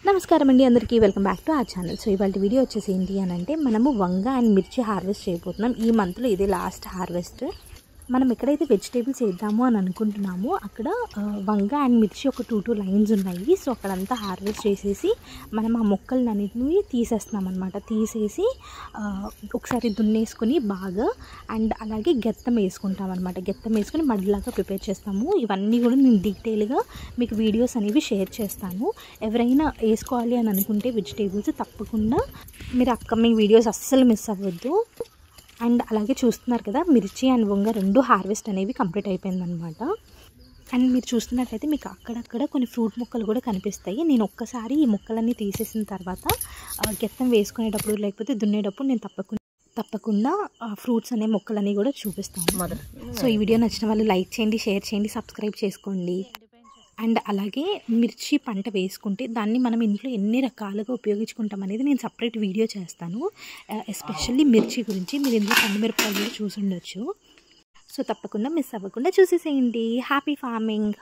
నమస్కారం అండి అందరికీ వెల్కమ్ బ్యాక్ టు ఆ ఛానల్. సో ఇవాళ వీడియో వచ్చేసి ఏంటి అని అంటే మనము వంగ అండ్ మిర్చి హార్వెస్ట్ చేయబోతున్నాం. ఈ మంత్లో ఇది లాస్ట్ హార్వెస్ట్. మనం ఎక్కడైతే వెజిటేబుల్స్ వేద్దాము అని అనుకుంటున్నామో అక్కడ వంగ అండ్ మిర్చి ఒక 2 లైన్స్ ఉన్నాయి. సో అక్కడంతా హార్వెస్ట్ చేసేసి మనం ఆ మొక్కలన్నిటిని తీసేస్తున్నాం అనమాట. తీసేసి ఒకసారి దున్నేసుకొని బాగా అండ్ అలాగే గెత్తం వేసుకుంటాం అనమాట. గెత్తం వేసుకొని మడిలాగా ప్రిపేర్ చేస్తాము. ఇవన్నీ కూడా నేను డీటెయిల్గా మీకు వీడియోస్ అనేవి షేర్ చేస్తాను. ఎవరైనా వేసుకోవాలి అని అనుకుంటే వెజిటేబుల్స్ తప్పకుండా మీరు అప్కమింగ్ వీడియోస్ అస్సలు మిస్ అవ్వద్దు. అండ్ అలాగే చూస్తున్నారు కదా, మిర్చి అండ్ వంగ 2 హార్వెస్ట్ అనేవి కంప్లీట్ అయిపోయిందనమాట. అండ్ మీరు చూస్తున్నట్లయితే మీకు అక్కడక్కడ కొన్ని ఫ్రూట్ మొక్కలు కూడా కనిపిస్తాయి. నేను ఒక్కసారి ఈ మొక్కలన్నీ తీసేసిన తర్వాత గెత్తం వేసుకునేటప్పుడు లేకపోతే దున్నేటప్పుడు నేను తప్పకుండా ఫ్రూట్స్ అనే మొక్కలన్నీ కూడా చూపిస్తాను. సో ఈ వీడియో నచ్చిన వాళ్ళు లైక్ చేయండి, షేర్ చేయండి, సబ్స్క్రైబ్ చేసుకోండి. అండ్ అలాగే మిర్చి పంట వేసుకుంటే దాన్ని మనం ఇంట్లో ఎన్ని రకాలుగా ఉపయోగించుకుంటాం అనేది నేను సపరేట్ వీడియో చేస్తాను. ఎస్పెషల్లీ మిర్చి గురించి. మీరు ఇందులో పండుమిరపకాయలు కూడా చూసి ఉండొచ్చు. సో తప్పకుండా మిస్ అవ్వకుండా చూసేసేయండి. Happy farming.